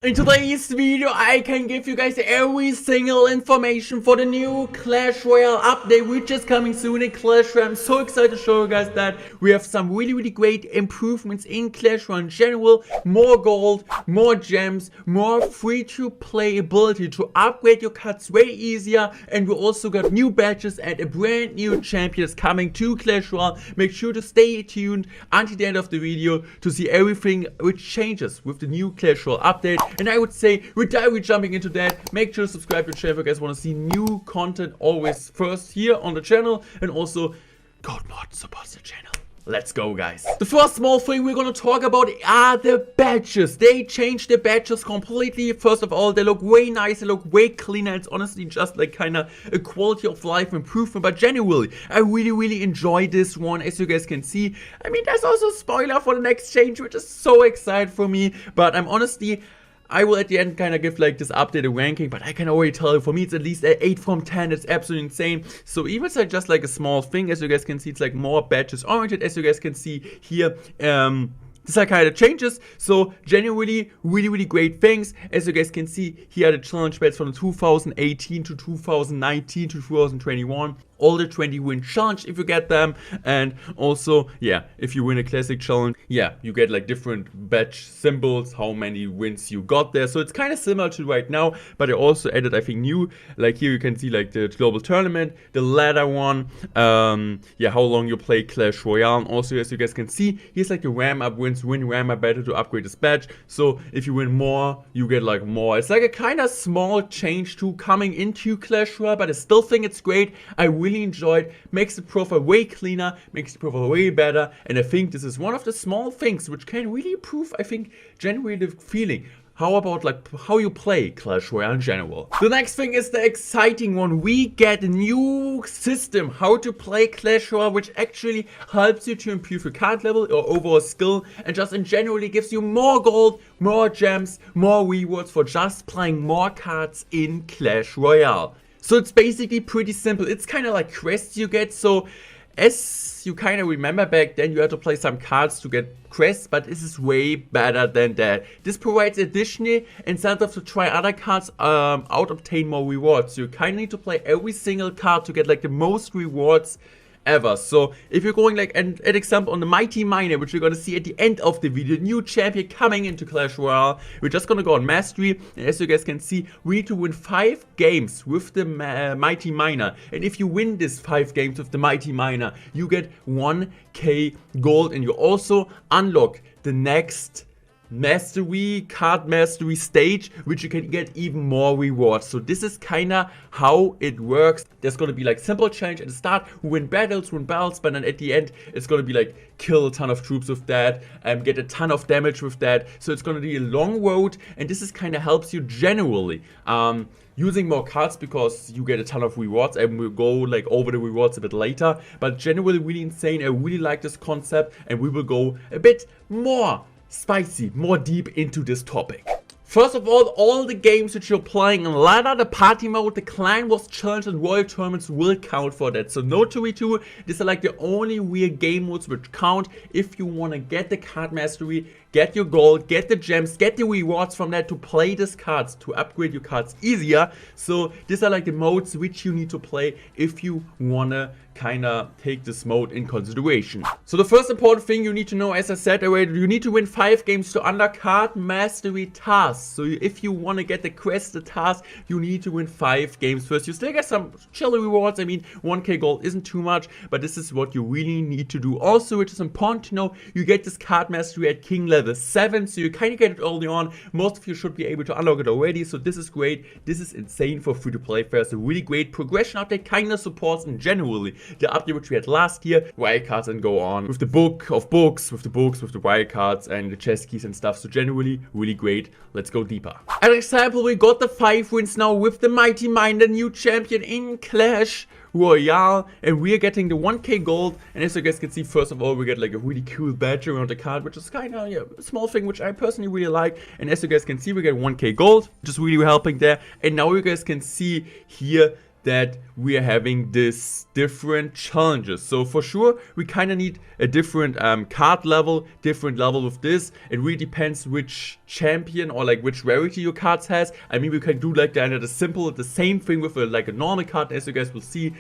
In today's video, I can give you guys every single information for the new Clash Royale update, which is coming soon in Clash Royale. I'm so excited to show you guys that we have some really great improvements in Clash Royale in general. More gold, more gems, more free-to-play ability to upgrade your cards way easier. And we also got new badges and a brand new champion is coming to Clash Royale. Make sure to stay tuned until the end of the video to see everything which changes with the new Clash Royale update. And I would say, without jumping into that, make sure to subscribe to the channel if you guys want to see new content always first here on the channel. And also, Code Mod supports the channel. Let's go, guys. The first small thing we're gonna talk about are the badges. They changed the badges completely. First of all, they look way nicer, they look way cleaner. It's honestly just like kind of a quality of life improvement. But generally, I really enjoy this one. As you guys can see, I mean, there's also a spoiler for the next change, which is so exciting for me. But I'm honestly, I will at the end kind of give like this updated ranking, but I can already tell you, for me it's at least an 8 from 10. It's absolutely insane. So even if it's just like a small thing, as you guys can see, it's like more badges oriented, as you guys can see here. These are kind of changes, so genuinely really great things. As you guys can see, here are the challenge badges from 2018 to 2019 to 2021. All the 20 win challenge if you get them, and also, yeah, if you win a classic challenge, yeah, you get like different badge symbols, how many wins you got there. So it's kind of similar to right now, but I also added, I think, new, like here you can see like the global tournament, the ladder one, yeah, how long you play Clash Royale. And also, as you guys can see, here's like the ram up wins, win ram up battle to upgrade this badge. So if you win more, you get like more. It's like a kind of small change to coming into Clash Royale, but I still think it's great. I really enjoyed, makes the profile way cleaner, makes the profile way better, and I think this is one of the small things which can really improve, I think, generally the feeling. How about like how you play Clash Royale in general? The next thing is the exciting one. We get a new system how to play Clash Royale, which actually helps you to improve your card level or overall skill, and just in generally gives you more gold, more gems, more rewards for just playing more cards in Clash Royale. So it's basically pretty simple. It's kind of like quests you get. So as you kind of remember back then, you had to play some cards to get quests, but this is way better than that. This provides additional incentive to try other cards out, obtain more rewards. So you kind of need to play every single card to get like the most rewards ever. So if you're going like an example on the Mighty Miner, which you're gonna see at the end of the video, new champion coming into Clash Royale, we're just gonna go on mastery, and as you guys can see, we need to win 5 games with the Mighty Miner. And if you win this 5 games with the Mighty Miner, you get 1k gold, and you also unlock the next card mastery stage, which you can get even more rewards. So this is kind of how it works. There's going to be like simple challenge at the start, win battles, but then at the end it's going to be like kill a ton of troops with that, get a ton of damage with that. So it's going to be a long road, and this is kind of helps you generally using more cards, because you get a ton of rewards, and we'll go like over the rewards a bit later. But generally really insane. I really like this concept, and we will go a bit more spicy, more deep into this topic. First of all the games which you're playing in ladder, the party mode, the clan wars challenge, and royal tournaments will count for that. So no 2v2, these are like the only real game modes which count if you want to get the card mastery, get your gold, get the gems, get the rewards from that to play these cards, to upgrade your cards easier. So these are like the modes which you need to play if you wanna kinda take this mode in consideration. So the first important thing you need to know, as I said already, you need to win 5 games to under card mastery tasks. So if you want to get the quest, the task, you need to win 5 games first. You still get some chill rewards. I mean, 1k gold isn't too much, but this is what you really need to do. Also, which is important to know, you get this card mastery at king level 7, so you kind of get it early on. Most of you should be able to unlock it already, so this is great. This is insane for free-to-play players. A really great progression update, kind of supports in generally the update which we had last year, wildcards, and go on with the book of books, with the wildcards and the chest keys and stuff. So generally really great. Let's go deeper. As an example, we got the 5 wins now with the Mighty Miner, the new champion in Clash Royale, and we are getting the 1k gold. And as you guys can see, first of all, we get like a really cool badge around the card, which is kind of, yeah, a small thing which I personally really like. And as you guys can see, we get 1k gold, which is really helping there. And now you guys can see here that we are having this different challenges. So for sure, we kind of need a different card level, different level with this. It really depends which champion or like which rarity your cards has. I mean, we can do like the same thing with like a normal card, as you guys will see.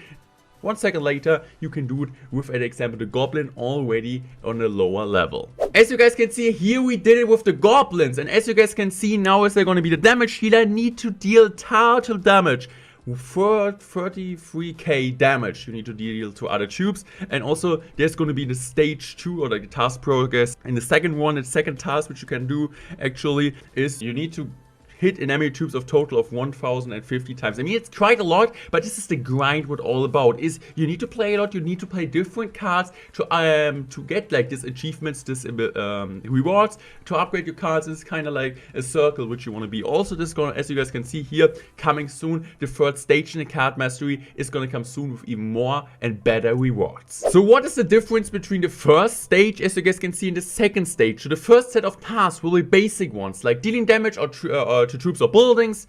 1 second later, you can do it with, an example, the Goblin already on a lower level. As you guys can see, here we did it with the Goblins. And as you guys can see, now is there going to be the damage healer, need to deal total damage. 33k damage you need to deal to other troops. And also, there's going to be the stage 2 or like the task progress. And the second task which you can do actually is you need to hit enemy troops of total of 1050 times. I mean, it's quite a lot, but this is the grind what all about is. You need to play a lot, you need to play different cards to get like these achievements, this rewards, to upgrade your cards. It's kind of like a circle which you want to be. Also, this is gonna, as you guys can see here, coming soon. The third stage in the card mastery is gonna come soon with even more and better rewards. So what is the difference between the first stage, as you guys can see, and the second stage? So the first set of tasks will be basic ones, like dealing damage or to troops or buildings,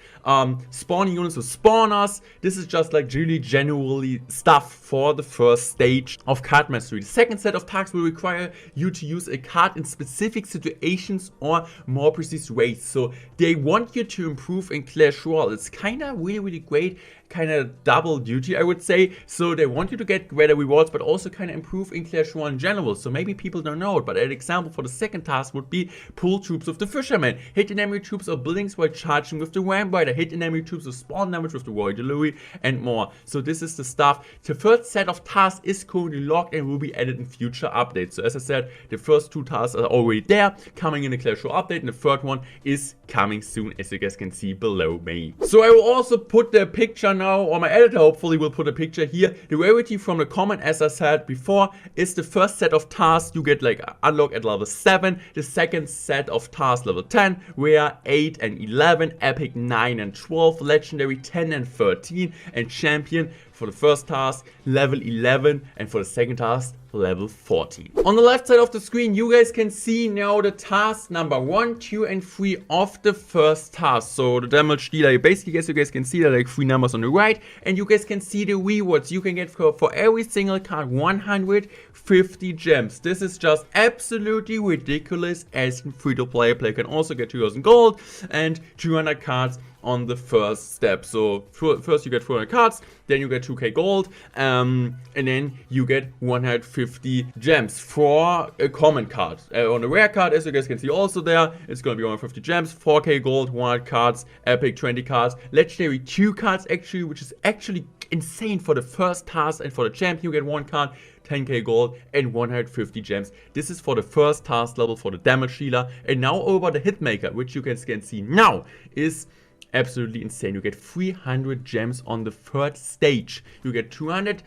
spawning units with spawners. This is just like really generally stuff for the first stage of card mastery. The second set of tasks will require you to use a card in specific situations or more precise ways. So they want you to improve in Clash Royale. It's kind of really great, kind of double duty, I would say. So they want you to get better rewards, but also kind of improve in Clash Royale in general. So maybe people don't know it, but an example for the second task would be pull troops with the Fisherman, hit enemy troops or buildings while charging with the Ram Rider, hit enemy troops with spawn damage with the Royal Delivery, and more. So this is the stuff. The third set of tasks is currently locked and will be added in future updates. So as I said, the first 2 tasks are already there, coming in the Clash Royale update, and the third one is coming soon, as you guys can see below me. So I will also put the picture now, or my editor hopefully will put a picture here. The rarity from the common, as I said before, is the first set of tasks you get like unlock at level 7, the second set of tasks level 10, rare 8 and 11, epic 9 and 12, legendary 10 and 13, and champion for the first task level 11, and for the second task level 14. On the left side of the screen, you guys can see now the task number 1, 2 and 3 of the first task. So the damage dealer, basically, as you guys can see, there are like 3 numbers on the right, and you guys can see the rewards you can get for every single card. 150 gems. This is just absolutely ridiculous as in free-to-play. Player can also get 2000 gold and 200 cards on the first step. So first you get 400 cards, then you get 2k gold, and then you get 150 gems for a common card. On a rare card, as you guys can see also there, it's gonna be 150 gems, 4k gold, 100 cards, epic 20 cards, legendary 2 cards actually, which is actually insane for the first task, and for the champion you get 1 card, 10k gold and 150 gems. This is for the first task level for the damage healer. And now over the hitmaker, which you guys can see now, is absolutely insane. You get 300 gems on the third stage. You get 200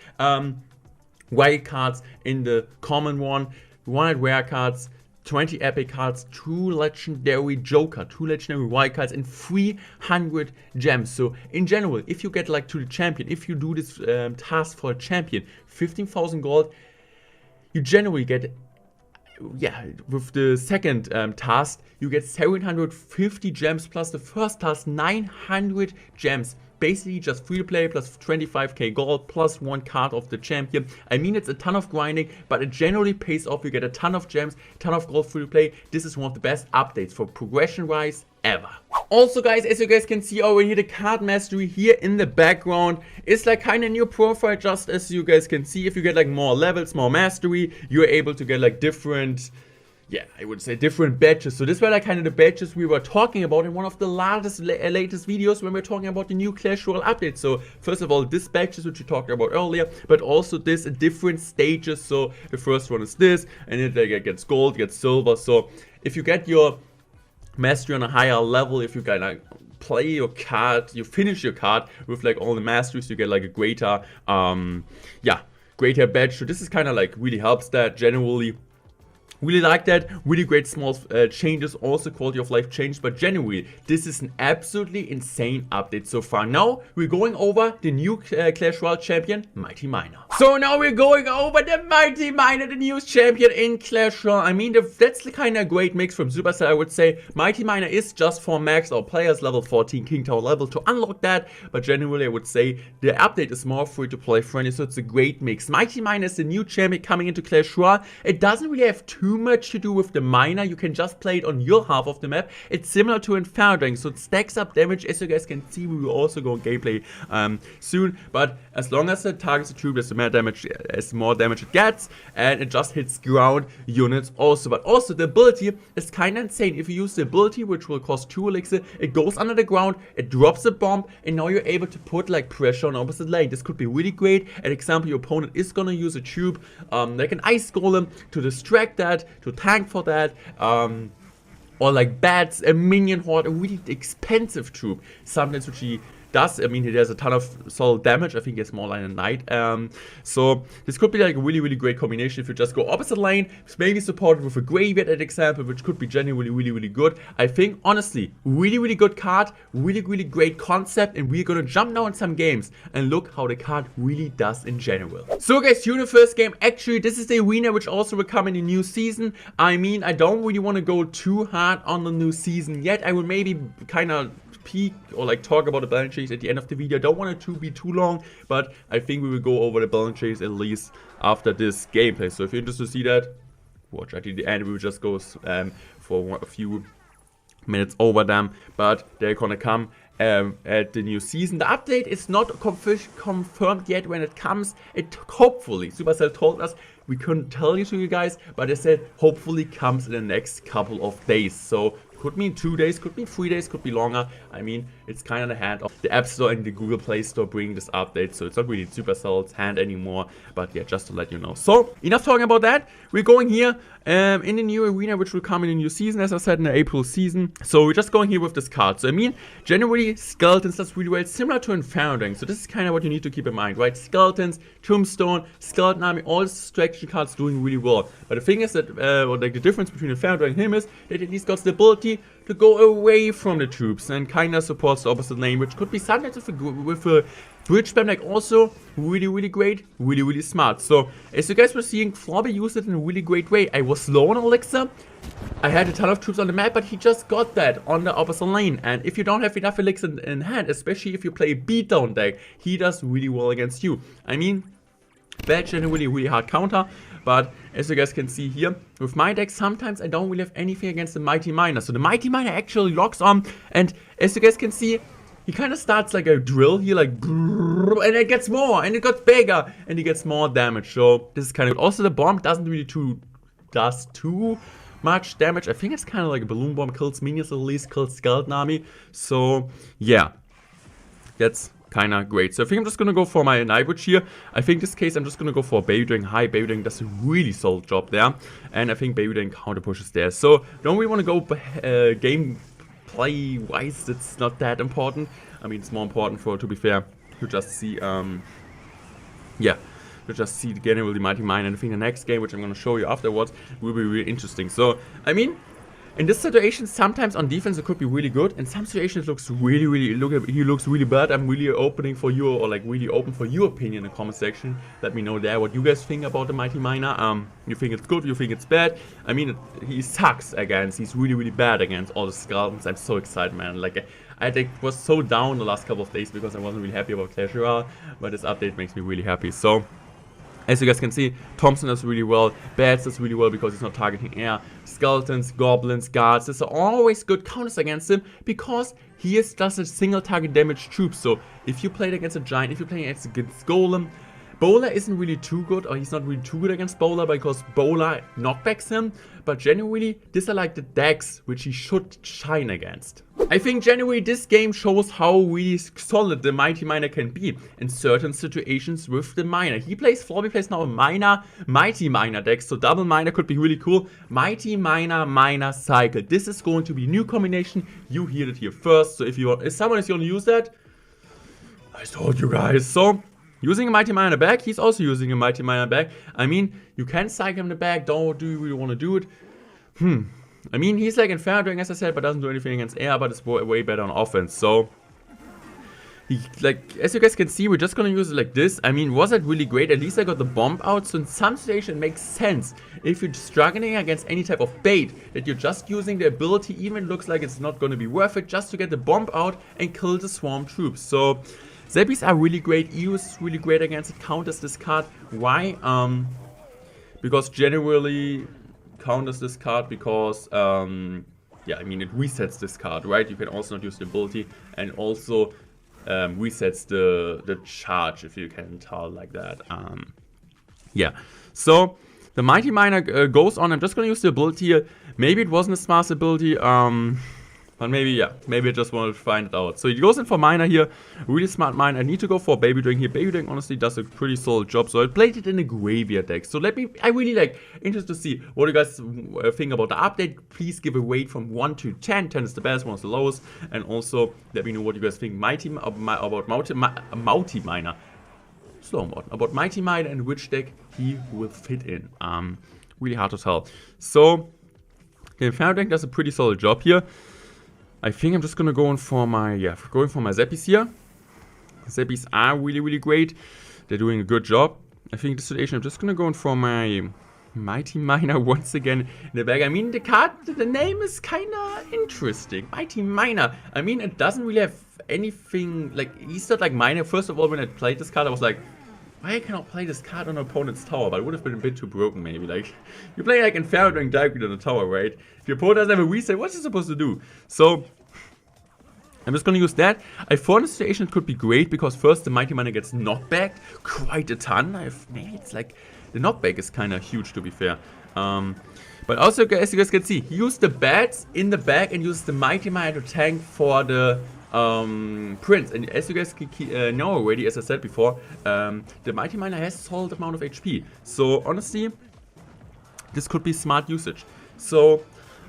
wild cards in the common one, 100 rare cards, 20 epic cards, 2 legendary joker, 2 legendary wild cards, and 300 gems. So in general, if you get like to the champion, if you do this task for a champion, 15,000 gold, you generally get, yeah, with the second task, you get 750 gems plus the first task, 900 gems. Basically just free to play plus 25k gold plus 1 card of the champion. I mean, it's a ton of grinding, but it generally pays off. You get a ton of gems, ton of gold free to play. This is one of the best updates for progression wise ever. Also guys, as you guys can see over here, the card mastery here in the background is like kind of new profile. Just as you guys can see, if you get like more levels, more mastery, you're able to get like different, yeah, I would say different badges. So this were like kind of the badges we were talking about in one of the latest videos when we we're talking about the new Clash Royale update. So first of all, this badges which we talked about earlier, but also this different stages. So the first one is this, and it like gets gold, gets silver. So if you get your mastery on a higher level, if you can like play your card, you finish your card with like all the masteries, you get like a greater greater badge. So this is kind of like really helps that generally. Really like that, really great small changes, also quality of life changed, but generally, this is an absolutely insane update so far. Now, we're going over the new Clash Royale champion, Mighty Miner. So now we're going over the Mighty Miner, the newest champion in Clash Royale. I mean, that's the kind of great mix from Supercell, I would say. Mighty Miner is just for max or players level 14 King Tower level to unlock that, but generally, I would say the update is more free-to-play friendly, so it's a great mix. Mighty Miner is the new champion coming into Clash Royale. It doesn't really have too much to do with the miner. You can just play it on your half of the map. It's similar to Inferno Dragon, so it stacks up damage. As you guys can see, we will also go on gameplay soon, but as long as it targets the troop, as more damage it gets, and it just hits ground units also. But also the ability is kind of insane. If you use the ability, which will cost 2 elixir, it goes under the ground, it drops a bomb, and now you're able to put like pressure on opposite lane. This could be really great. An example, your opponent is gonna use a tube, like an ice golem, to distract that, to tank for that, or like bats, a minion horde, a really expensive troop, sometimes which he does. I mean, he does a ton of solid damage. I think he has more line and night. So this could be like a really great combination if you just go opposite lane, maybe supported with a graveyard, an example, which could be genuinely really good. I think, honestly, really good card, really great concept, and we're gonna jump now in some games and look how the card really does in general. So guys, here in the first game, actually, this is the arena which also will come in the new season. I mean, I don't really want to go too hard on the new season yet. I will maybe kind of peek or like talk about the balance sheets at the end of the video. I don't want it to be too long, but I think we will go over the balance sheets at least after this gameplay. So if you're interested to see that, watch until the end. We will just go for a few minutes over them, but they're gonna come at the new season. The update is not confirmed yet when it comes. It hopefully, Supercell told us, we couldn't tell you to you guys, but they said hopefully comes in the next couple of days. So could mean 2 days, could mean 3 days, could be longer. I mean, it's kind of the hand of the App Store and the Google Play Store bringing this update, so it's not really Supercell's hand anymore. But yeah, just to let you know. So, enough talking about that. We're going here in the new arena, which will come in the new season, as I said, in the April season. So we're just going here with this card. So I mean, generally, Skeletons does really well. It's similar to Inferno Dragon, so this is kind of what you need to keep in mind, right? Skeletons, Tombstone, Skeleton Army, all distraction cards doing really well. But the thing is that, like the difference between Inferno Dragon and him is that at least got the ability to go away from the troops and kind of supports the opposite lane, which could be sometimes with a bridge spam, like also really great, really smart. So as you guys were seeing, Flobby used it in a really great way. I was low on elixir, I had a ton of troops on the map, but he just got that on the opposite lane. And if you don't have enough elixir in hand, especially if you play a beatdown deck, he does really well against you. I mean, bad generally really hard counter. But as you guys can see here, with my deck, sometimes I don't really have anything against the Mighty Miner. So the Mighty Miner actually locks on, and as you guys can see, he kind of starts like a drill here, like, and it gets more, and it got bigger, and he gets more damage. So this is kind of good. Also, the bomb doesn't really does too much damage. I think it's kind of like a balloon bomb, kills minions at least, kills Skeleton Army. So yeah, that's kind of great. So I think I'm just going to go for my Nightwitch here. I think this case I'm just going to go for Baby Dragon High. Baby Dragon does a really solid job there. And I think Baby Dragon counter pushes there. So don't really want to go gameplay wise. It's not that important. I mean, it's more important for, to be fair, to just see, yeah, to just see generally Mighty Miner. And I think the next game, which I'm going to show you afterwards, will be really interesting. So, I mean, in this situation, sometimes on defense it could be really good. In some situations, it looks he looks really bad. I'm really opening for you, or like really open for your opinion in the comment section. Let me know there what you guys think about the Mighty Miner. You think it's good? You think it's bad? I mean, he sucks against. He's really bad against all the skeletons. I'm so excited, man. Like I was so down the last couple of days because I wasn't really happy about Clash Royale, but this update makes me really happy. So, as you guys can see, Thompson does really well, Bats does really well because he's not targeting air, Skeletons, Goblins, Guards, these are always good counters against him because he is just a single target damage troop. So if you played against a Giant, if you're playing against Golem, Bowler isn't really too good, or he's not really too good against Bowler because Bowler knockbacks him, but genuinely, these are like the decks which he should shine against. I think genuinely this game shows how really solid the Mighty Miner can be in certain situations with the Miner. Flobby plays now a Mighty Miner deck, so double Miner could be really cool. Mighty Miner Cycle. This is going to be a new combination. You heard it here first, so if someone is going to use that, I told you guys. So Using a Mighty Miner in the back, he's also using a Mighty Miner in the back. I mean, you can cycle him in the back, do you really want to do it? I mean, he's like Inferno Dragon, as I said, but doesn't do anything against air, but it's way better on offense, so... Like, as you guys can see, we're just gonna use it like this. I mean, was that really great? At least I got the bomb out, so in some situation it makes sense. If you're struggling against any type of bait, that you're just using the ability, even looks like it's not gonna be worth it, just to get the bomb out and kill the swarm troops. So, Zeppies are really great. EU is really great against it, counters this card. Why? Because generally counters this card because, yeah, I mean, it resets this card, right? You can also not use the ability, and also resets the charge, if you can tell like that. Yeah, so the Mighty Miner goes on. I'm just gonna use the ability here. Maybe it wasn't a smart ability, but maybe, yeah, maybe I just wanted to find it out. So he goes in for Miner here, really smart Miner. I need to go for Baby Dragon here. Baby Dragon honestly does a pretty solid job, so I played it in a graveyard deck. So I really like, interested to see what you guys think about the update. Please give a rate from 1 to 10. 10 is the best, 1 is the lowest. And also, let me know what you guys think about Mighty Miner. Slow mode. About Mighty Miner and which deck he will fit in. Really hard to tell. So, the Inferno deck does a pretty solid job here. I think I'm just gonna go in for my, Zeppies here. Zeppies are really great. They're doing a good job. I think the situation, I'm just gonna go in for my Mighty Miner once again in the back. I mean, the name is kinda interesting. Mighty Miner. I mean, it doesn't really have anything, like, he's not like Miner. First of all, when I played this card, I was like, why cannot play this card on an opponent's tower? But it would have been a bit too broken, maybe. Like, you play like Inferno Dragon directly on the tower, right? If your opponent doesn't have a reset, what's he supposed to do? So, I'm just gonna use that. I thought the situation could be great because first the Mighty Miner gets knockback quite a ton. Maybe it's like, the knockback is kind of huge, to be fair. But also, as you guys can see, he used the bats in the back and used the Mighty Miner to tank for the Prince. And as you guys know already, as I said before, the Mighty Miner has a solid amount of HP. So honestly, this could be smart usage. So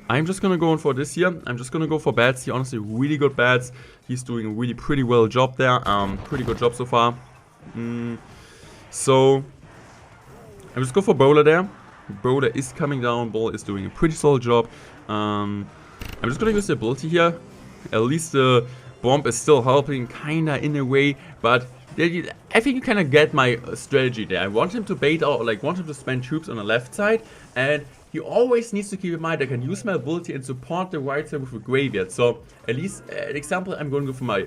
I'm just gonna go in for this here. I'm just gonna go for bats here. Honestly, really good bats. He's doing a really pretty well job there. Pretty good job so far. So I'm just go for Bowler there. Bowler is coming down. Bowler is doing a pretty solid job. I'm just gonna use the ability here. At least the bomb is still helping, kinda in a way, but I think you kinda get my strategy there. I want him to bait out, like want him to spend troops on the left side, and he always needs to keep in mind I can use my ability and support the right side with a graveyard. So at least an example, I'm going with my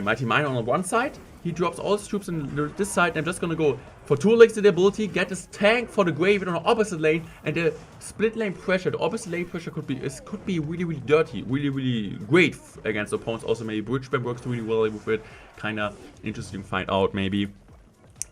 Mighty Miner on the one side. He drops all his troops on this side, and I'm just gonna go for 2 legs of the ability, get his tank for the graveyard on the opposite lane, and the split lane pressure, the opposite lane pressure could be really dirty, really great against opponents. Also maybe Bridge Spam works really well with it. Kinda interesting to find out, maybe.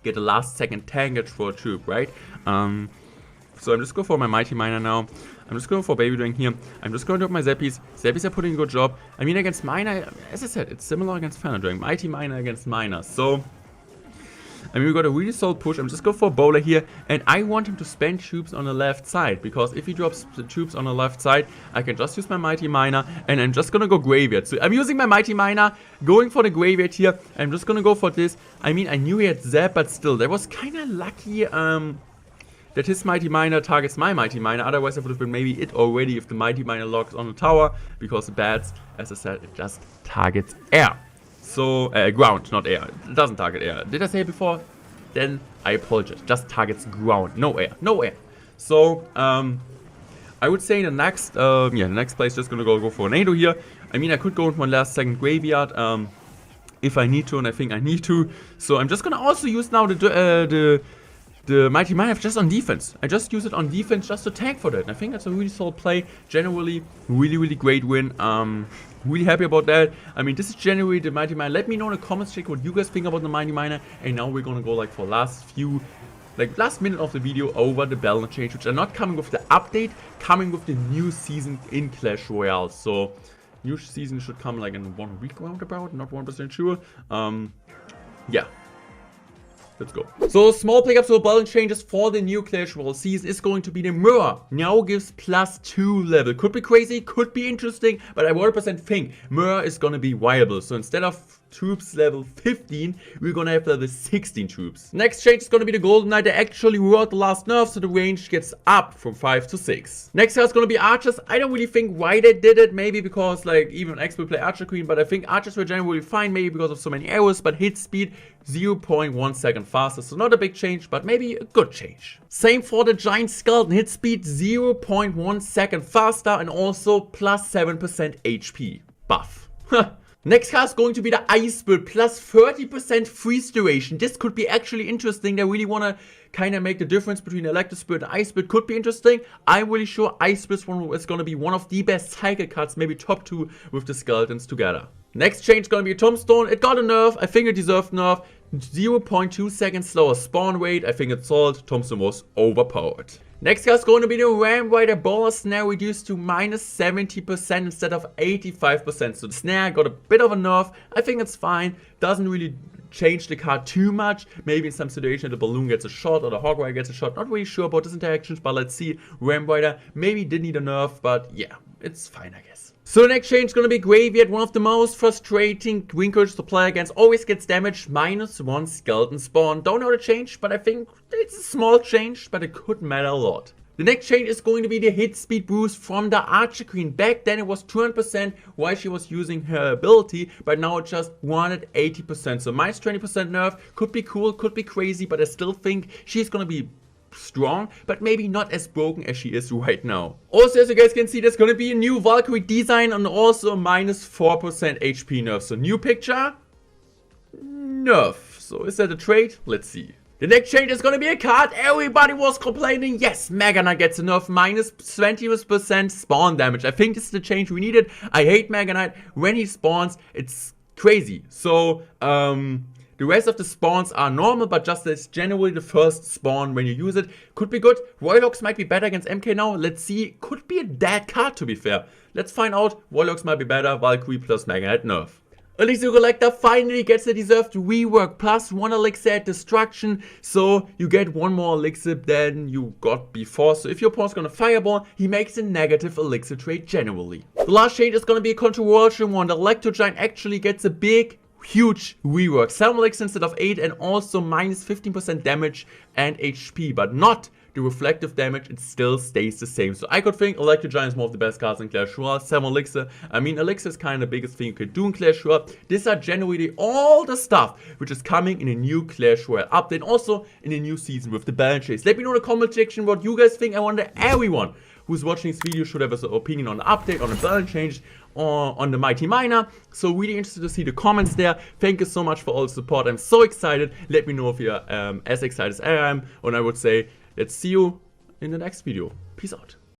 Get a last second tankage for a troop, right? So I'm just going for my Mighty Miner now. I'm just going for Baby Dragon here. I'm just going to do my Zeppies. Zeppies are putting a good job. I mean, against Miner, as I said, it's similar against Inferno Dragon. Mighty Miner against Miner. So, I mean, we got a really solid push. I'm just going for a Bowler here. And I want him to spend troops on the left side. Because if he drops the troops on the left side, I can just use my Mighty Miner. And I'm just going to go Graveyard. So I'm using my Mighty Miner, going for the Graveyard here. I'm just going to go for this. I mean, I knew he had Zap, but still, that was kind of lucky. That his Mighty Miner targets my Mighty Miner. Otherwise, it would have been maybe it already if the Mighty Miner locks on the tower. Because the bats, as I said, it just targets air. So, ground, not air. It doesn't target air. Did I say it before? Then I apologize. Just targets ground. No air. No air. So, I would say the next, the next place just gonna go for a NATO here. I mean, I could go into my last second graveyard. If I need to, and I think I need to. So, I'm just gonna also use now the Mighty Miner just on defense. I just use it on defense just to tank for that. And I think that's a really solid play. Generally, really great win. Really happy about that. I mean, this is generally the Mighty Miner. Let me know in the comments, check what you guys think about the Mighty Miner. And now we're gonna go like for last minute of the video over the balance change, which are not coming with the update, coming with the new season in Clash Royale. So, new season should come like in 1 week roundabout, not 1% sure. Yeah. Let's go. So, small pickups or balance changes for the new Clash Royale season is going to be the Mirror. Now gives +2 level. Could be crazy, could be interesting, but I 100% think Mirror is going to be viable. So, instead of troops level 15, we're gonna have level 16 troops. Next change is gonna be the Golden Knight. They actually reworked the last nerf, so the range gets up from 5 to 6. Next card is gonna be Archers. I don't really think why they did it, maybe because like even X will play Archer Queen, but I think Archers were generally fine, maybe because of so many arrows, but hit speed 0.1 second faster, so not a big change, but maybe a good change. Same for the Giant Skeleton, hit speed 0.1 second faster and also plus 7% HP buff. Next card is going to be the Ice Build, plus 30% freeze duration. This could be actually interesting. They really want to kind of make the difference between Electric Spirit and Ice Build. Could be interesting. I'm really sure Ice Build is going to be one of the best cycle cards, maybe top 2 with the skeletons together. Next change is going to be a Tombstone. It got a nerf. I think it deserved nerf. 0.2 seconds slower spawn rate. I think it's solid. Tombstone was overpowered. Next card is going to be the Ram Rider Baller Snare, reduced to minus 70% instead of 85%. So the snare got a bit of a nerf. I think it's fine. Doesn't really change the card too much. Maybe in some situation the balloon gets a shot or the Hog Rider gets a shot. Not really sure about these interactions, but let's see. Ram Rider maybe did need a nerf, but yeah, it's fine, I guess. So the next change is going to be Graveyard, one of the most frustrating green creatures to play against. Always gets damage, -1 skeleton spawn. Don't know the change, but I think it's a small change, but it could matter a lot. The next change is going to be the hit speed boost from the Archer Queen. Back then it was 200% while she was using her ability, but now it's just 180%. So minus 20% nerf, could be cool, could be crazy, but I still think she's going to be strong, but maybe not as broken as she is right now. Also, as you guys can see, there's gonna be a new Valkyrie design and also a -4% HP nerf. So new picture, nerf. So is that a trade? Let's see. The next change is gonna be a card. Everybody was complaining. Yes, Mega Knight gets a nerf, -20% spawn damage. I think this is the change we needed. I hate Mega Knight. When he spawns, it's crazy. So, the rest of the spawns are normal, but just as generally the first spawn when you use it. Could be good. Royalox might be better against MK now. Let's see. Could be a dead card, to be fair. Let's find out. Royalox might be better. Valkyrie plus Mega Knight nerf. Elixir Collector finally gets the deserved rework, plus 1 elixir at destruction, so you get 1 more elixir than you got before. So if your opponent's gonna fireball, he makes a negative elixir trade generally. The last change is gonna be a controversial one. The Electro Giant actually gets a big, huge rework. 7 elixir instead of 8 and also -15% damage and HP, but not the reflective damage. It still stays the same. So I could think Electro Giant is one of the best cards in Clash Royale. 7 elixir. I mean, elixir is kind of the biggest thing you could do in Clash Royale. These are generally all the stuff which is coming in a new Clash Royale update, also in a new season with the balance chase. Let me know in the comment section what you guys think. I wonder everyone who's watching this video should have an opinion on the update, on the balance change, or on the Mighty Miner. So really interested to see the comments there. Thank you so much for all the support. I'm so excited. Let me know if you're as excited as I am. And I would say, let's see you in the next video. Peace out.